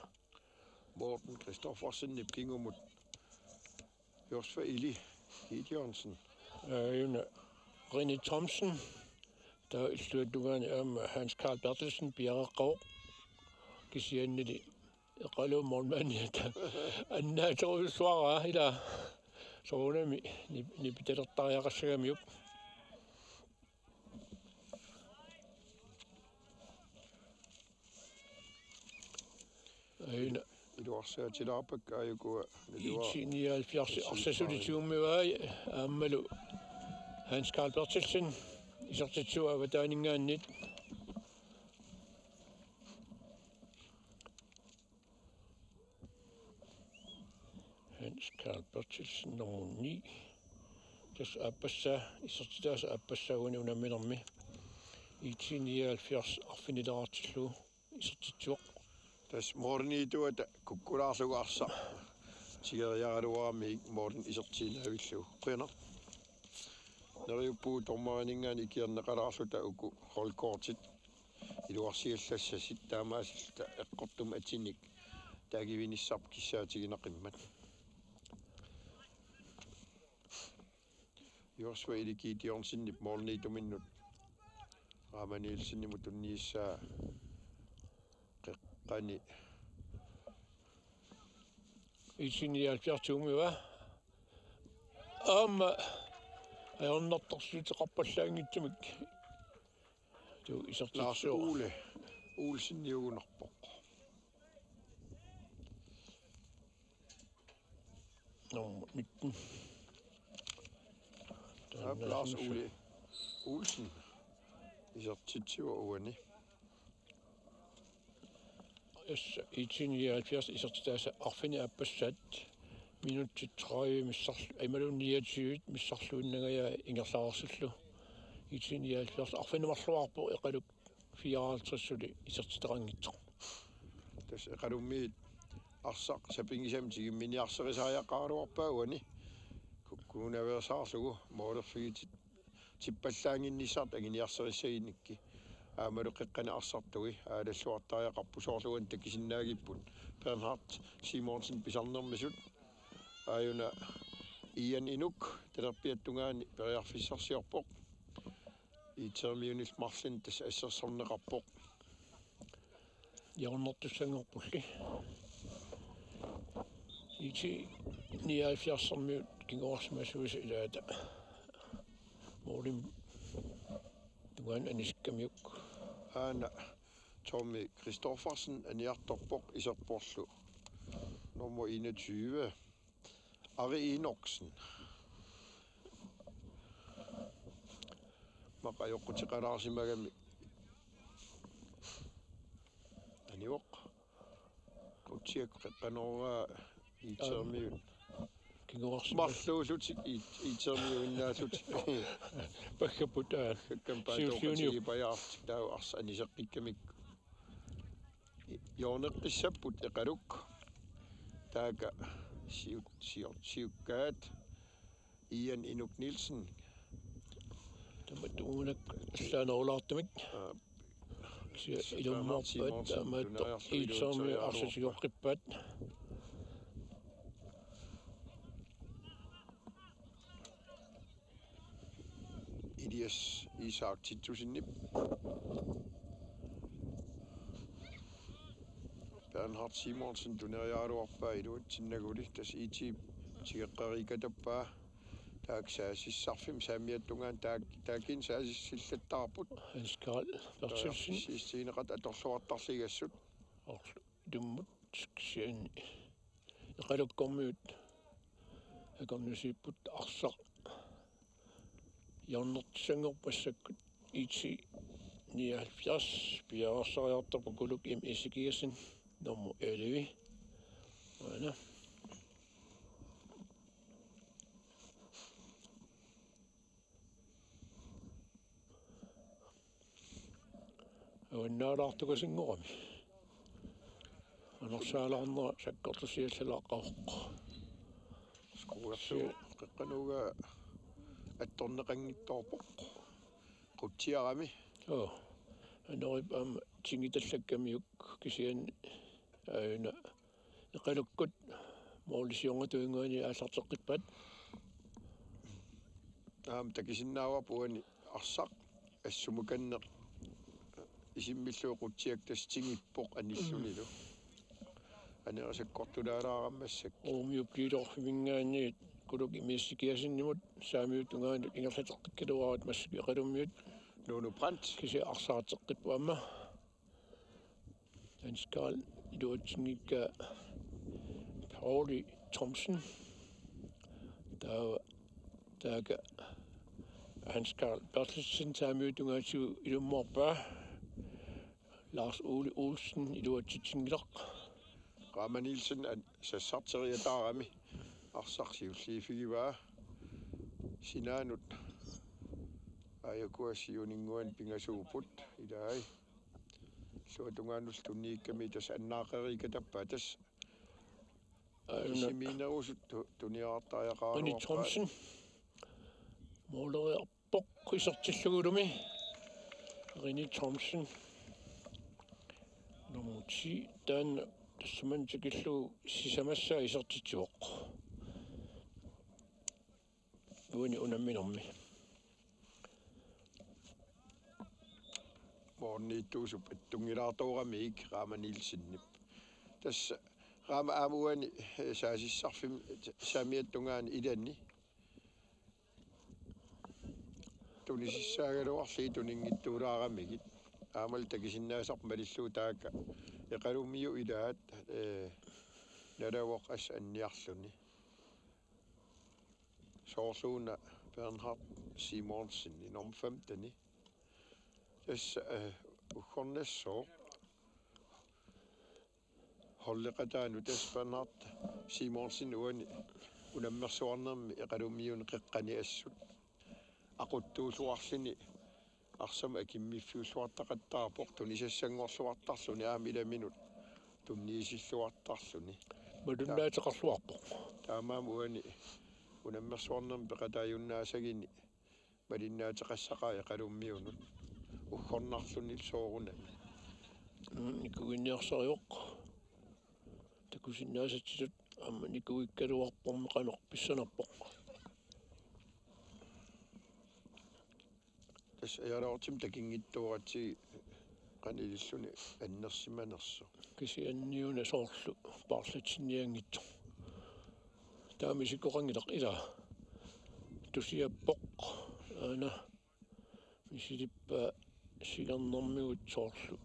Morten Kristoffersen nipkingumut Jørgen for Jørgensen. Juna René Thomsen der illuattugaani Hans Carl Bertelsen piareqqaoq kisiannili eqalumormaaniata annaatorusuara ila soonami nipitelertariaqassagamiup Aina iluarsaatilaarpak aayukua IT-79 arsaalluni aammalu Hans Carl Bertelsen isertitsua taaningaannit Hans Carl Bertelsen nummer 9 tas appassa isertitaasa appassaaguni unamminermi IT-79 arfinilaratillu isertitsuoq Tas morniituata kukkulaarlugu arsa sigeriaraluarami morn isertiinaavillu qina neriuppuu tormaaningaani ikiarneqalaarluta uku rolkortit iluarsigallassassit taamaasilta eqqortum atinik taagivinissarp kissaatiginaqimmat Jørgen Jørgensinnip morniituminnut raamaniilsinnimut unniissaa qani IT-79 aornertorsuuteqarpallaangittumik tu isertitsuu Uulsinniugunarpoq nummer 19 Lars Olsen isertitsua uani IT-79 isertitaasa arfini appassat minuutti 30 missarlu imalunniatiut missarluunnagaja ingerlaarsullu IT-79 arfinumarluarpu eqaluk 54-suli isertiterangitsoq tas eqalummiit arsaq sapingisam tigiminiarserisaajaqqaaruarpaa uani kuunaversaarlugu moolerfigitit tippallaanginnissart aginiarserissaginikki aamalu qiqqana arsartugi aalalluartaajaqarpusoorlugan takisinnaagipпут Bernhard Simonsen Pissarnermisut aayuna ian inuk talerpiattungaani periarfissarsiorpoq itermiunil marlin tas assersorneqarpoq jaunnertussangorpulli IT-79 kingoarsimasuusa ilaata moolim tugan Isikkamik Anna Tommy Kristoffersen aniartorpoq iserporlu nummer 21 Ari Enoksen maqajoqqutiqalaarsimagami aniuq qutiak qeqqanorua itermiun marluullutik itermiuinnaallutik pakkaputaan kampaatoqati pajaart tau ars aniseqqikkamik yoorneqqissapput eqaluk taaga siukkaat Ian Inuk Nielsen tamatuunak allaanerulaartamik ilummoorpat amaatto itermi arsasigoqqippaat Elias Isak Titusinnip Bernhard Simonsen tuneriaaluarpaa iluut sinnaguli tas IT tigeqqariikatappaa Sissarfim saamiattungaan taakin saasissillattarput Anskal Bertelsen sistiineqat atorluartarligassut dummut sian eqalukkormiut akornusiipput arsaq jarnertisangorpassakut IT-79 piaarsariartarpukuluk Isikkamik nummer 11 voilà. Uinnaalaartukasinngorami anersaalarnera sakkortusiallalaaqaroqqo skuassu qeqqanuga attorneqanngittorpoq qutiarami anerip aama tingitallakkammiuk kisian auna eqalukkut moolisiorngatuinguani aallarteqqippat takisinnaavapuani arsaq assumukanneq isimmilluu qutiak tastingippoq anillunilu anerasakkortulaalaaraammassak umiupliilorfimingaanniit kuluk imissikiasinnimut saamiutungaani ingerlateqqikkaluarat massuk eqalummiut nunuprant kisi arsaateqqippu amma Anskal iluatingikka Thomsen taaga Anskal Bertelsen saamiutungaasiu ilummoorpaa Lars Ole Olsen iluatitingilaq Rama Nielsen sassarteriataarami arsarsiulliifigivaa sinaanut ajakuassiuninguan pingasuuput ilaai suatungaannul tunniikkami tas annaaqerikatappa tas simiinerusut tuniaartaajaqaaruarpa Thomsen mooleriarpoq isertillugulumi Rini Thomsen nummer 10 taanna tassaman tikillu sisamassa isertitsuoq uuni unamminormi morniittuusup attungilaartooramiik Rama Nielsennip tas Rama aamuani saasissarfim saamiattungaan ilanni tunisissaagaluarlii tuningittuulaaramigit aamal takisinnaasarmalilluu taakka eqalummiu ilaat nalavoq as anniarluni soorluuna Bernhard Simonsen nummer 15 tas ukhornassoo holleqataanu tas Bernhard Simonsen uani unammersuarnermi eqalummiun qeqqani assut aquttuusuarlini arsam akimmiffiulluartaqattaarpoq tunisassanngorluartarluni aamilaminut tunniisilluartarluni madunnaataqarluarpoq taamaam uani unammersuarnermi peqataajunnaasagini malinnaataqassaqaa eqalummiunut ukhornarluni sooruna nikuginniarsariuq takusinnaasatilut amma nikugikkaluarpormi qaneq pissanarpoq tas ajalaortim takingittuuratsi qanililluni annersimanersu kisianniuna soorlu paarlatinniangittu taamisikoqangilaq ila tusiappoq ana misilippa sigarnermigut soorlu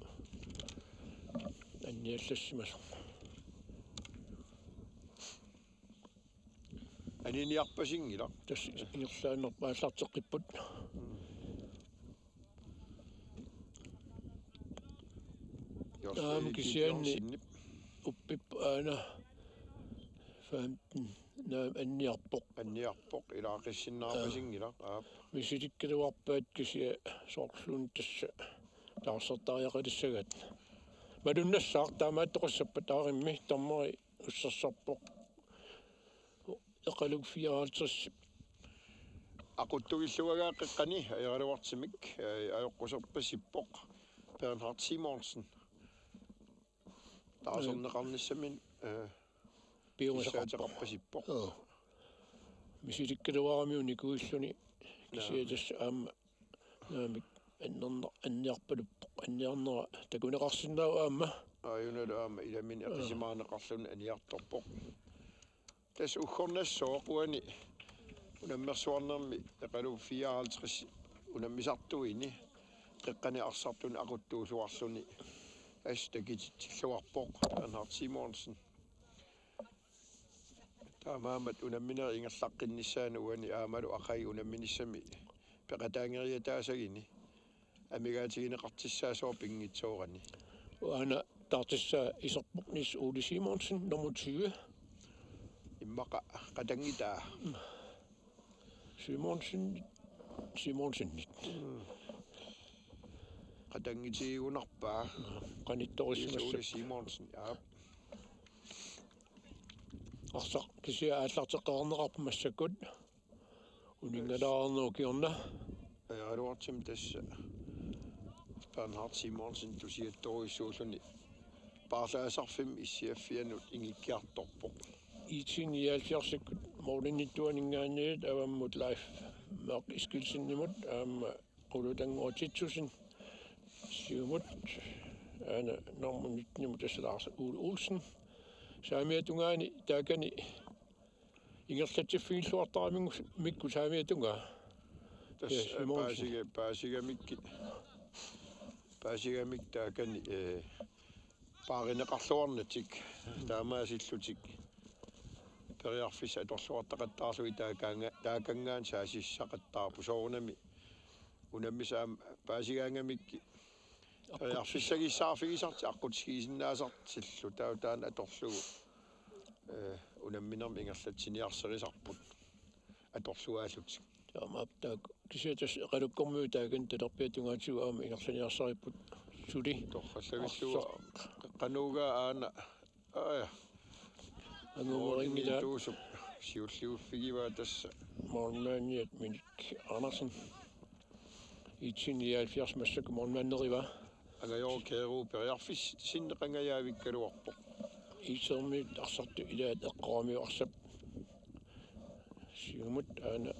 anniallassimasu aniniarpasingilaq tas ingerlaanerpa aallarteqqipput kisianni uppip ana 15 anniarpoq ilaaqissinnaarpasingilaq misilikkaluarpaat kisia soorluun tassa taarsertaariaqalissagat madunnassаар taamaattoqassappat aarimmi tammeri ussarsarpoq eqaluk 54 aquttugilluagaa qeqqani ajaraluartimik ajoqqusarpassippoq Bernhard Simonsen taaserneqarnissamin piumasaqarpassippoq misilikkaluaramiu nikuilluni kisia tassa aamma naamik anniarpaluppoq anniarnera takuneqarsinnaau aamma ajunalu aamma ilamin eqisimaaneqarluni aniartorpoq tas ukhornassooq uani unammersuarnermi taqalu 54 unammisartuini qiqqani arsartun aquttuusuarluni astakittilluarpoq Bernhard Simonsen taamaamat unammineri ingerlaqqinnissaanu uani aamalu aqai unamminissami peqataangeriataasagini amigaatiginiqartissaasuor pingitsoorani uana tartissa iserpoqnis Ole Simonsen nummer 20 immaqa qatangitaa Simonsen qatangitigunarpaa qanittorissumassuk Ole Simonsen ja arsa kisia aallarteqarnerarpumassakut uningalаарnerkiorna aruartim tassa Bernhard Simonsen tusiattorissuulluni paarlaasarfim issiaffianut ingikkiartorpoq IT-79 morlinittuaningaanniit avammut live mørk iskilsinnimut Oqaluttut siumut ana normunitnimut asalaarsa Ole Olsen saamiatungaani taakani ingerlatiffiilluartaramingu mikku saamiatunga paasigamik taakani paarineqarluarnatik taamaasillutik periarfissa atorluartaqattaarlui taakangaan saasissaqattaapu soornami unammisaam paasigaangamikki periarfissagissaarfigisarti aqutskiisinnaasartillu tautaan atorlugu unamminermi ingerlatsiniarserisarput atorluaallutik taamaaptaa kisiatas qalukkormiu taakan talerpiatungaatigu aama ingerlaniarsaripput suli torrallavilluga qanuuga aana angumeringilaat tuusuk siulliuffigivaa tassa mornaaniat minik Andersen IT-79 massakku mornaanneriva angajorkeeru periarfis sinneqangajaavikkaluarpoq isermiit arsartu ilaat eqqoramiu arsap siumut aana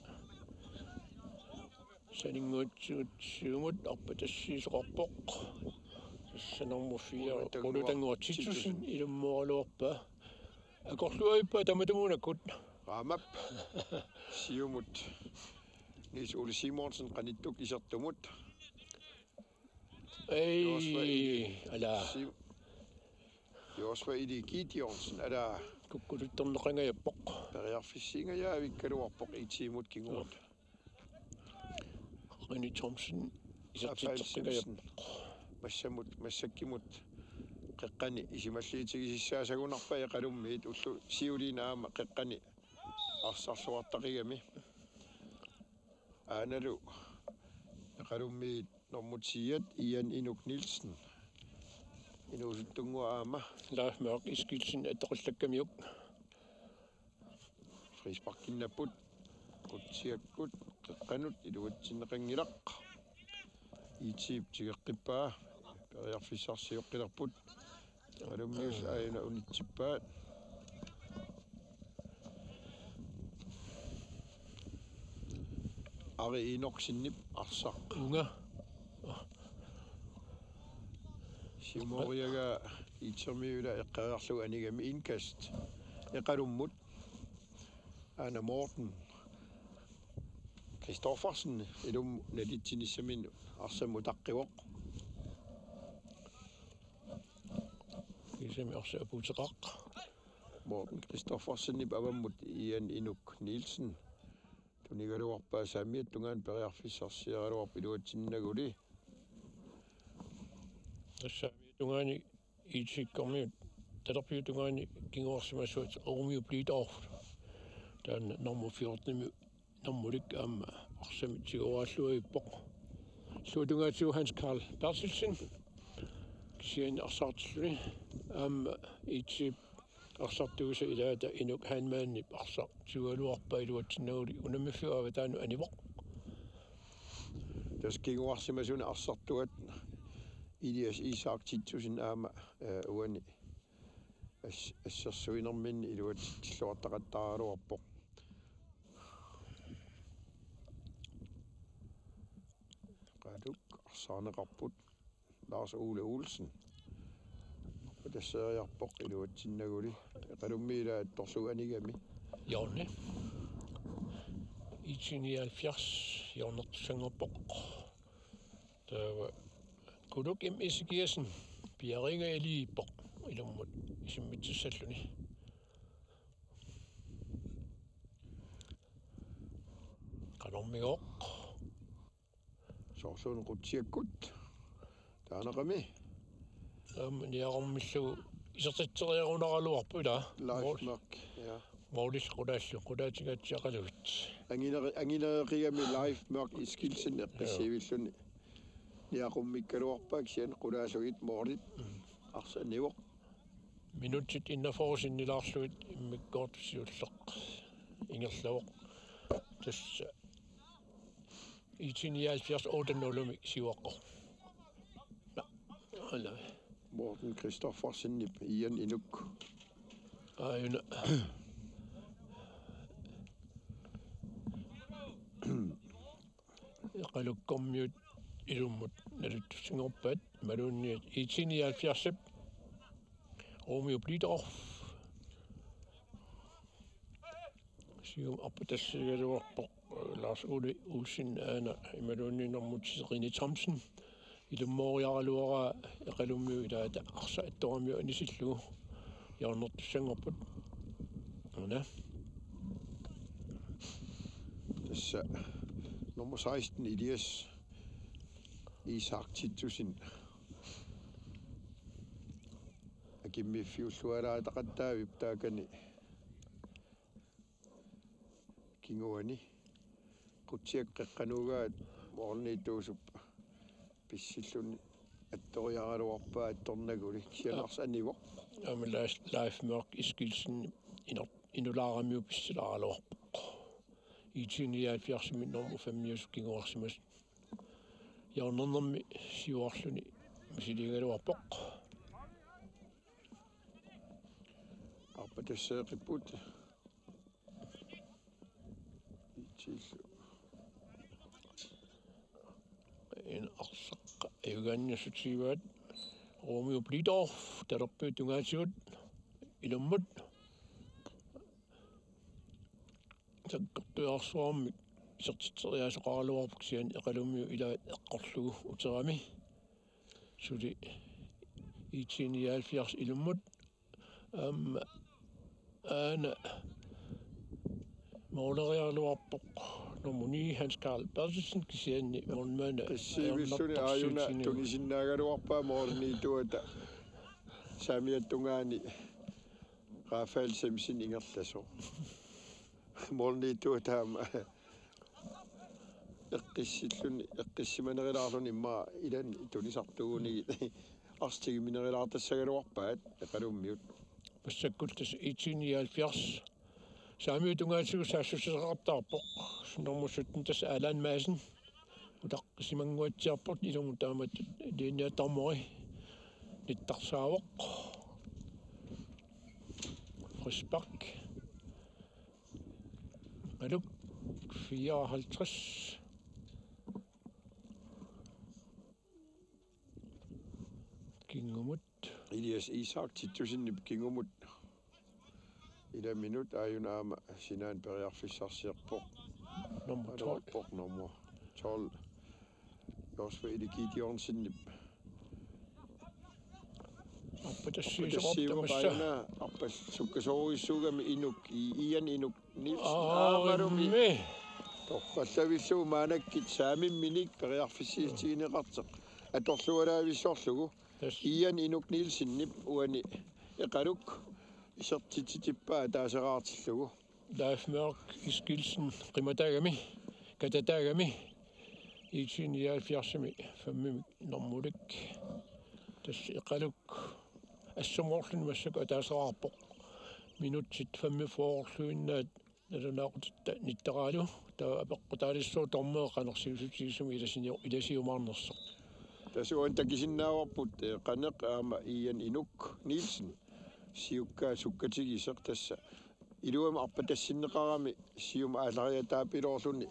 saninguutsuut siumut arpatassiisoqarpoq tassanermu 4 Oqaluttut ilummoraluarpa akorluaippa tamatungunakut raamap siumut Niels Ole Simonsen qanittuk isertumut ala Josva idi Gideonsen ala kukkuluttorneqangajappoq periarfissingajavikkaluarpoq itimut kinguut Rene Thomsen isertitteqangajappoq massakkimut qeqqani isimalliitigisissaasagunarpa iqalummiit ullu siulinaama qeqqani arsarluartaqigami aanalu iqalummiit normutiat Ian Inuk Nielsen inuusuttungua aama Leif Mørk iskilsin attoqillakkamiuk frisparkinnaput kutsiakkut qeqqanut iluatsinneqangilaq iitiip tigeqqippaa periarfissarsiuqqilerput alummius aina unitsippaat ari inorksinnip arsaq unga simoriaga itsermiula eqqaarlu anigami inkast eqalummut ana Morten Kristoffersen ilum nalittinissaminu arsamutaqqivoq isemi arsapuuteqaq Morten Kristoffersen avammut Ian Inuk Nielsen tunigaluarpaa saamiattungaan periarfissarsiaraluarp iluatsinnaguli tassaamiatungaani Isikkamik talerpiutungaani kinguarsimassuat orumiu pliitorf taan nummer 14 nummulik aama arsamit sigoraalluagippoq luutungaatigu Hans Karl Bertelsen kisian arsartilluni aama itip arsartuusa ilaata inuk hanmaannip arsaq sugaluarpa iluatsinaguli unammifiuava taanu anivoq taskiguarsimasuna arsartuat Ilias Isak titsusin aama uani assarsuinerminni iluatsilluartaqattaraluarpoq qaduk arsaaneqarput Lars Ole Olsen tasseriarpoq iluatsinnaguli qalummiila attorluanigami Jørgen IT-79 Jørgen der Kuluk Isikkamik Bjerringe Elibor ilumut Simonsen Kalaallit Sorsun rutsiakkut taanaqami niarummissu isertatseriarunaраluarpu ila livemark ja Målis qulaatigatsiaqaluvit angineqigami livemark iskilsin eqqissivilluni niaqummikkaluarpaak sian qulaasugit moorit arsanivoq minutit innaforsinnilaarluit immikkoortussiulleq ingerlavuq tassa IT-79 siuaqqor ala Morten Christoffersen ian inuk ayuna qalukkormiut ilummut naluttussingorpat malunniat IT-79 Romeo Blidorf sium apputassigaluarpoq Lars Ole Olsen ana imalunninormutisserini Thomsen ilummooriaraluara eqalummiu ilaata arsa attoramiu anisillugu jaarnertussangorput ana tassa nummer 16 Elias Isikkamik akimmi fiullualaataqattaavip taakani kinguani qutsiaqqeqqanuugaat moorniituusuppa pissilluni attoriaraluarpaa attornaguli sianarsannivoq amalaas livemark iskilsen inulaaramiu pissalaaraluarpoq IT-79 nummer 5 kinguarsimas jaarnernermi siuarluni misiligaluarpoq arpatasseeqipput itsillu en arsaqqa ayugaanniassutiivaat Romeo Blidorf talerpuu tungaatigut ilummut sakkertuarsuarmik isertitseriasoqaraluarpuk sian eqalummiu ilaat eqqorlugu uterami suli IT-79 ilummut ana måleriarluarpoq numuni Hans Carl Bertelsen kisianni mornmaana qissivilluni aajuna tungisinnaagaluarpaa moorniituata saamiattungaani Rafael Semsin ingerlaso moorniituataama eqqissilluni eqqissimanerilaarluni imma ilan tunisartugunigit arstigiminerilаарtassagaluarpaat eqalummiut passakkultas IT-79 saamiutungaatigu saassuseraqartaarpoq nummer 17 tas Alan Madsen utaqqissimanguatsiarput ilumu taamat liiniatarmori nittarsaavoq Frisbak qaluk 54 kingumut Elias Isikkamik kingumut ila minut ayunaama sinaan periarfissarsiarpoq nummer 12 nummer 12 Josve Jørgensen appatassiisoqortamassa appas sukkasoorissugami inuk ian inuk nilsaamarumi torqallavillugu maanakkit saamimminik periarfissiitigineqarteq atorlualaavissorlugu ian inuk nilsinnip uani eqaluk isertititippaa taaseraartillugu livemark iskilsen qimatagami katatagami IT-79 fammimik normuluk tas eqaluk assumorlun massuk ataaseraarpoq minutsit 45 nalunaaqutta nittaraalu taa apeqqutaalissuo tormeeqanersiusutigisumi ilasiumaarnersoq tasuan takisinnaauarput qaneq aama ian inuk Nielsen siukkaa sukkatigiseq tassa iluama arpatassinneqarami siuma aalariataapiloorluni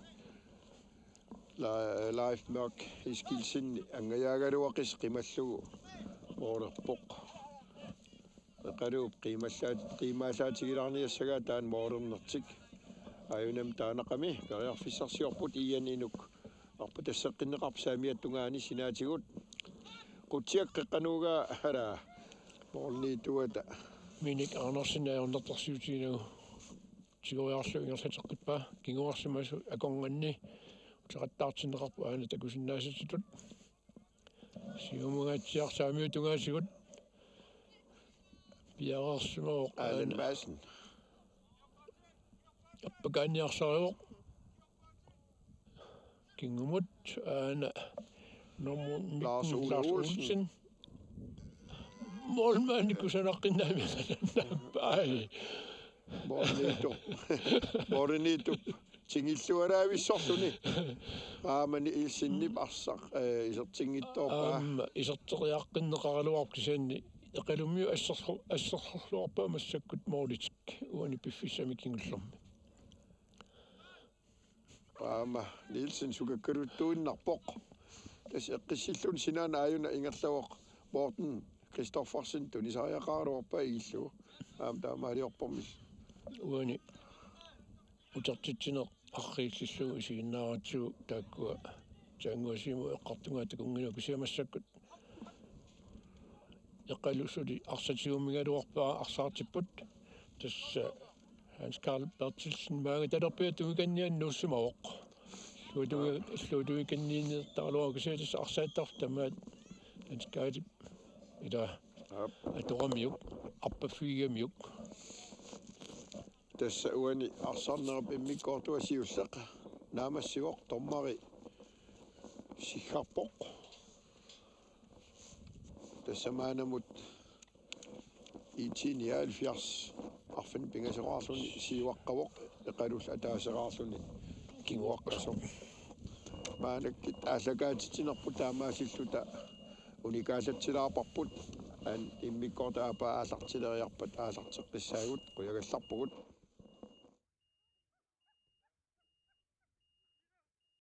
livemark iskilsinni angayaagaluaqis qimallugu moolerpoq eqaluup qiimaallaatigilaarniassagaa taan moolernertik Ayunam taanaqami periarfissarsiorput ian inuk arpatasseqinneqarpsaamiattungaani sinaatigut qutiaqqeqanuuga ala morniituata minik arnersinaaornertarsiutiinagu sigoriarlu ingersateqqippa kinguarsimasu akonganni utaqattaartinneqarpu aana takusinnaasatitut siumugaatiarsaamiutungaasigut piareersumeroq aana maasen appakaanniarsarivoq kingumut aana Lars Ole Olsen målmandikusanaqinnaamianappai morniitu tingilluaraavissorluni raamani ilsinnip arsaq isertingittoorpaa iserteriaqqinneqaraluarkisaanni eqalummiu asserluarpa massakkut moolitik uani piffissami kingullermi raama Nielsen sukakkaruttuinnarpoq tas eqqissillun sinaana ayuna ingerlawoq Morten Christoffersen tunisariaqaaruarpa igillu taamaaliorpormis uani utartitsineq arriillissugu isiginnaaratsuu taakkua taanguasimu eqqartungaa takungina kusiamassakut eqalusuli arsatigumigaluarpaa arsaartipput tassa Hans Karl Bertelsen maaga talerpia tumikanniannuussumavoq luutuikanniinnertaruakusiatas arsaattartamaat Hans Karl ila atoramiuk appaffiigamiuk tässä uani arsarnerap immikkoortuasiulleq naamassigoq tormari siggarpoq tässä maanamut IT-79 arfan pingaseqarluni siiwaqqavoq eqalull ataaseqarluni kinguaqqasoq maanakkit aallakaatitinerpu taamaasilluta unikaallatsilaarparput an immikkoorta apa aallartileriarpat aallarteqqissaagut quyagallarpugut